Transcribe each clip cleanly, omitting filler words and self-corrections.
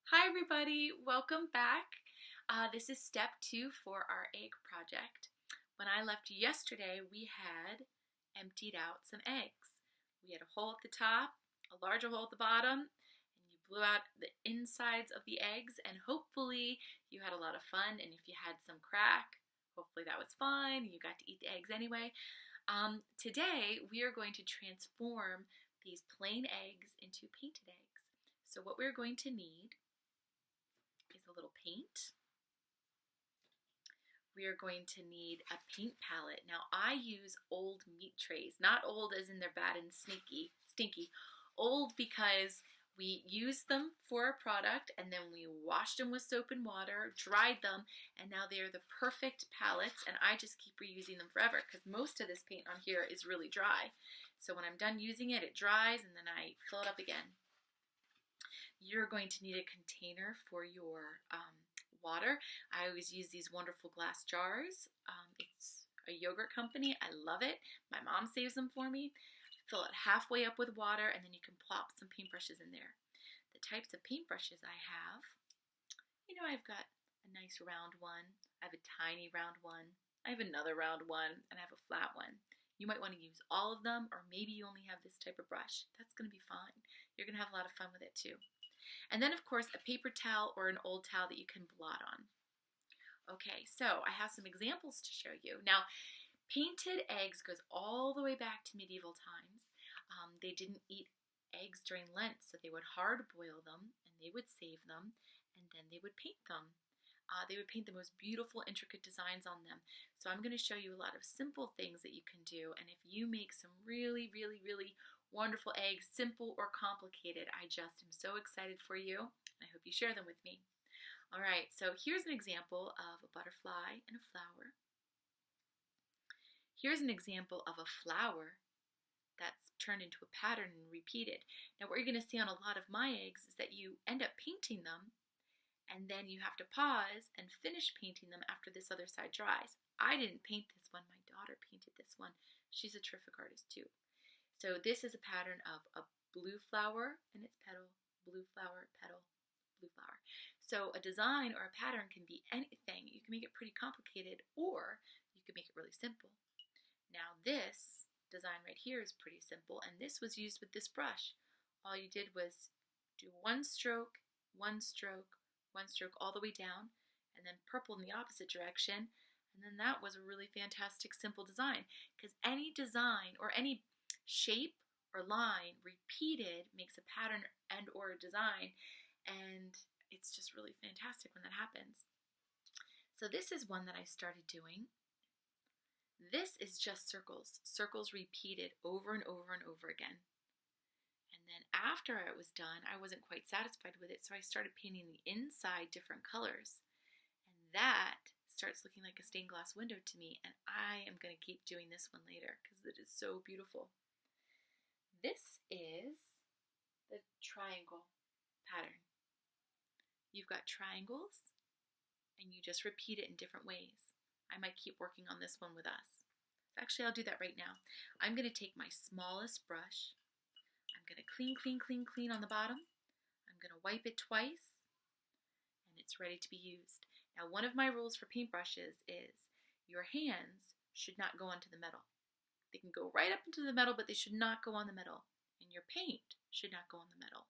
Hi everybody, welcome back. This is step 2 for our egg project. When I left yesterday, we had emptied out some eggs. We had a hole at the top, a larger hole at the bottom, and you blew out the insides of the eggs, and hopefully you had a lot of fun, and if you had some crack, hopefully that was fine. You got to eat the eggs anyway. Today, we are going to transform these plain eggs into painted eggs. So what we're going to need is a little paint. We are going to need a paint palette. Now I use old meat trays, not old as in they're bad and stinky, old because we used them for a product and then we washed them with soap and water, dried them, and now they are the perfect palettes, and I just keep reusing them forever because most of this paint on here is really dry. So when I'm done using it, it dries and then I fill it up again. You're going to need a container for your water. I always use these wonderful glass jars. It's a yogurt company. I love it. My mom saves them for me. Fill it halfway up with water, and then you can plop some paintbrushes in there. The types of paintbrushes I have, I've got a nice round one. I have a tiny round one. I have another round one, and I have a flat one. You might want to use all of them, or maybe you only have this type of brush. That's going to be fine. You're going to have a lot of fun with it too. And then, of course, a paper towel or an old towel that you can blot on. Okay, so I have some examples to show you. Now, painted eggs goes all the way back to medieval times. They didn't eat eggs during Lent, so they would hard boil them, and they would save them, and then they would paint them. They would paint the most beautiful, intricate designs on them. So I'm going to show you a lot of simple things that you can do, and if you make some really, really, really wonderful eggs, simple or complicated, I just am so excited for you. I hope you share them with me. All right, so here's an example of a butterfly and a flower. Here's an example of a flower that's turned into a pattern and repeated. Now what you're going to see on a lot of my eggs is that you end up painting them, and then you have to pause and finish painting them after this other side dries. I didn't paint this one, my daughter painted this one. She's a terrific artist too. So this is a pattern of a blue flower and its petal, blue flower, petal, blue flower. So a design or a pattern can be anything. You can make it pretty complicated, or you can make it really simple. Now this design right here is pretty simple, and this was used with this brush. All you did was do one stroke, one stroke, one stroke all the way down, and then purple in the opposite direction, and then that was a really fantastic simple design, because any design or any shape or line repeated makes a pattern and or a design, and it's just really fantastic when that happens. So this is one that I started doing. This is just circles repeated over and over and over again. And then after it was done, I wasn't quite satisfied with it, so I started painting the inside different colors, and that starts looking like a stained glass window to me, and I am going to keep doing this one later because it is so beautiful. This is the triangle pattern. You've got triangles, and you just repeat it in different ways. I might keep working on this one with us. Actually, I'll do that right now. I'm going to take my smallest brush. I'm going to clean, clean, clean, clean on the bottom. I'm going to wipe it twice, and it's ready to be used. Now, one of my rules for paintbrushes is your hands should not go onto the metal. They can go right up into the metal, but they should not go on the metal. And your paint should not go on the metal.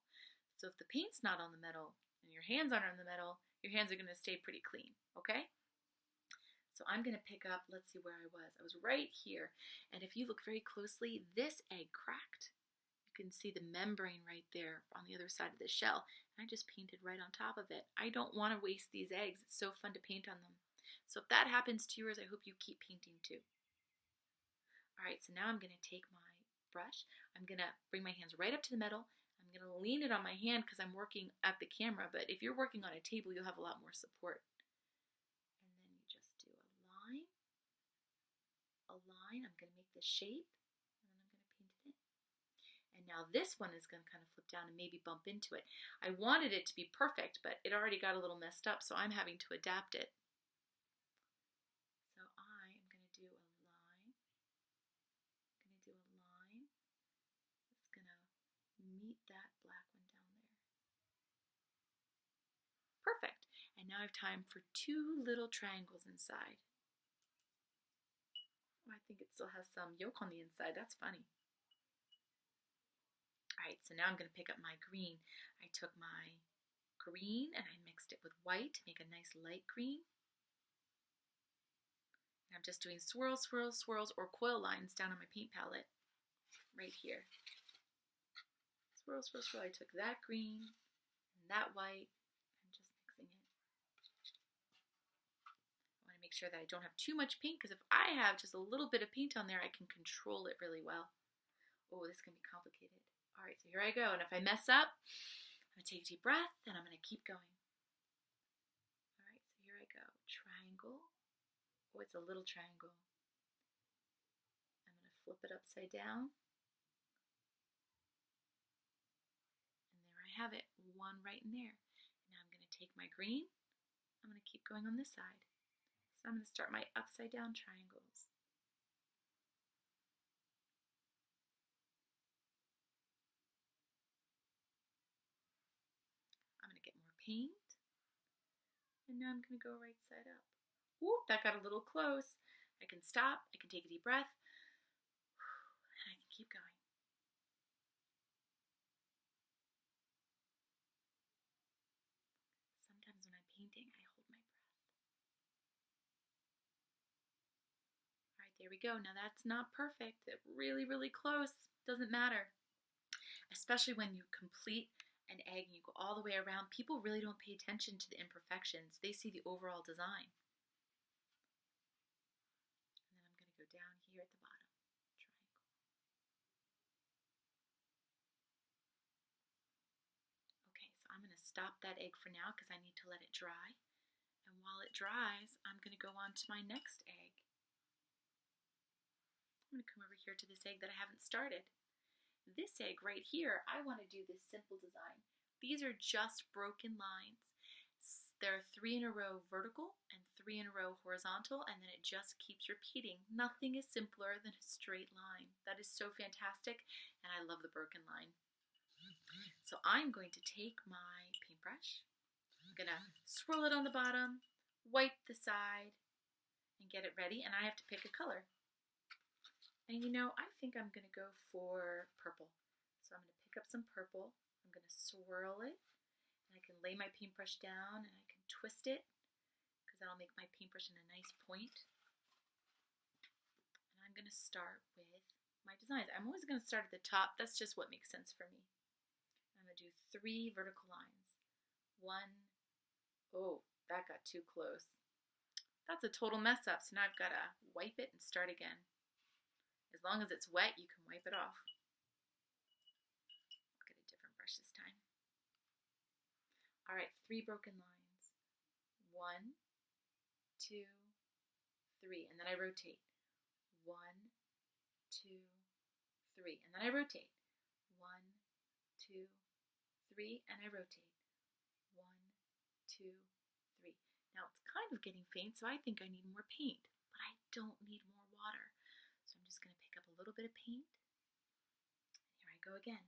So if the paint's not on the metal and your hands aren't on the metal, your hands are going to stay pretty clean, okay? So I'm going to pick up, let's see where I was. I was right here. And if you look very closely, this egg cracked. You can see the membrane right there on the other side of the shell. And I just painted right on top of it. I don't want to waste these eggs. It's so fun to paint on them. So if that happens to yours, I hope you keep painting too. All right, so now I'm going to take my brush. I'm going to bring my hands right up to the metal. I'm going to lean it on my hand because I'm working at the camera, but if you're working on a table, you'll have a lot more support. And then you just do a line. I'm going to make the shape, and then I'm going to paint it in. And now this one is going to kind of flip down and maybe bump into it. I wanted it to be perfect, but it already got a little messed up, so I'm having to adapt it. So I am going to do a line. It's going to meet that black one down there. And now I have time for 2 little triangles inside. Oh, I think it still has some yolk on the inside. That's funny. All right, so now I'm going to pick up my green. I took my green and I mixed it with white to make a nice light green. And I'm just doing swirls, swirls, swirls, or coil lines down on my paint palette right here. Swirl, swirl, swirl. I took that green and that white. I'm just mixing it. I want to make sure that I don't have too much paint, because if I have just a little bit of paint on there, I can control it really well. Oh, this can be complicated. All right, so here I go. And if I mess up, I'm going to take a deep breath and I'm going to keep going. All right, so here I go. Triangle. Oh, it's a little triangle. I'm going to flip it upside down. And there I have it, one right in there. Now I'm going to take my green. I'm going to keep going on this side. So I'm going to start my upside down triangles. I'm going to get more paint. And now I'm going to go right side up. Whoop, that got a little close. I can stop. I can take a deep breath. And I can keep going. Sometimes when I'm painting, I hold my breath. All right, there we go. Now that's not perfect. It's really, really close. Doesn't matter. Especially when you complete an egg and you go all the way around, people really don't pay attention to the imperfections. They see the overall design. And then I'm going to go down here at the bottom. Triangle. Okay, so I'm going to stop that egg for now because I need to let it dry. And while it dries, I'm going to go on to my next egg. I'm going to come over here to this egg that I haven't started. This egg right here, I want to do this simple design. These are just broken lines. There are 3 in a row vertical and 3 in a row horizontal, and then it just keeps repeating. Nothing is simpler than a straight line. That is so fantastic, and I love the broken line. So I'm going to take my paintbrush. I'm going to swirl it on the bottom, wipe the side, and get it ready, and I have to pick a color. And you know, I think I'm going to go for purple. So I'm going to pick up some purple. I'm going to swirl it. And I can lay my paintbrush down and I can twist it, because that'll make my paintbrush in a nice point. And I'm going to start with my designs. I'm always going to start at the top. That's just what makes sense for me. I'm going to do 3 vertical lines. 1. Oh, that got too close. That's a total mess up. So now I've got to wipe it and start again. As long as it's wet, you can wipe it off. I'll get a different brush this time. All right, 3 broken lines. 1, 2, 3, and then I rotate. 1, 2, 3, and then I rotate. 1, 2, 3, and I rotate. 1, 2, 3. Now it's kind of getting faint, so I think I need more paint, but I don't need more water. So I'm just going to pick up a little bit of paint. Here I go again.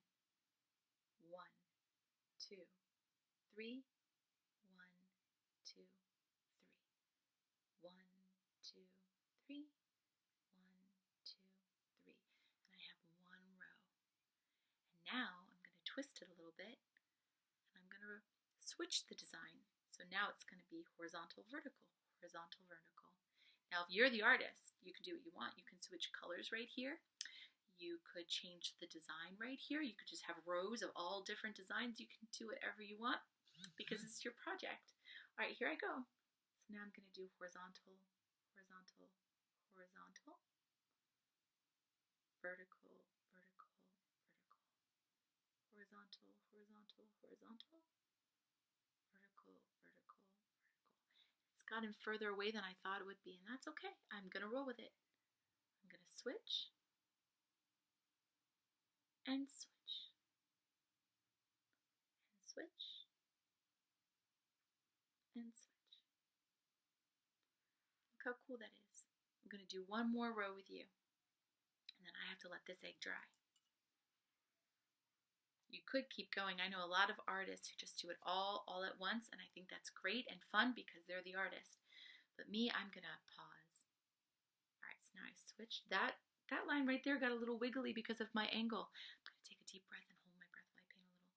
1, 2, 3. 1, 2, 3. 1, 2, 3. 1, 2, 3. And I have 1 row. And now I'm going to twist it a little bit, and I'm going to switch the design. So now it's going to be horizontal, vertical, horizontal, vertical. Now, if you're the artist, you can do what you want. You can switch colors right here. You could change the design right here. You could just have rows of all different designs. You can do whatever you want because it's your project. All right, here I go. So now I'm going to do horizontal, horizontal, horizontal, vertical, vertical, vertical, horizontal, horizontal, horizontal, vertical, vertical, gotten further away than I thought it would be, and that's okay. I'm going to roll with it. I'm going to switch and switch and switch and switch. Look how cool that is. I'm going to do 1 more row with you, and then I have to let this egg dry. You could keep going. I know a lot of artists who just do it all at once, and I think that's great and fun because they're the artist. But me, I'm gonna pause. All right, so now I switched. That line right there got a little wiggly because of my angle. I'm gonna take a deep breath and hold my breath while I paint a little.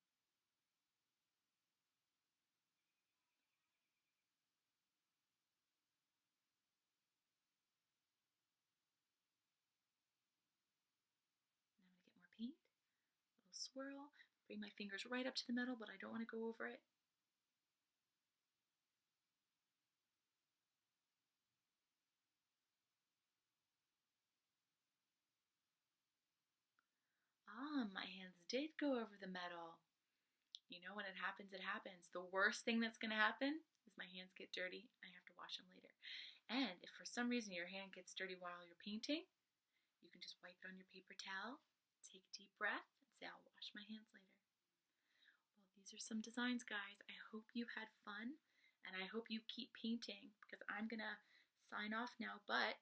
Now I'm gonna get more paint. A little swirl. Bring my fingers right up to the metal, but I don't want to go over it. Ah, my hands did go over the metal. You know, when it happens, it happens. The worst thing that's going to happen is my hands get dirty. I have to wash them later. And if for some reason your hand gets dirty while you're painting, you can just wipe it on your paper towel, take a deep breath, and say, I'll wash my hands later. Well, these are some designs, guys. I hope you had fun, and I hope you keep painting because I'm going to sign off now. But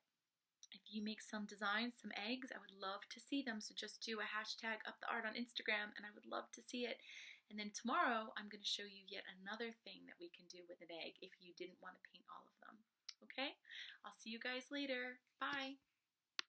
if you make some designs, some eggs, I would love to see them. So just do a hashtag up the art on Instagram and I would love to see it. And then tomorrow I'm going to show you yet another thing that we can do with an egg if you didn't want to paint all of them. Okay? I'll see you guys later. Bye.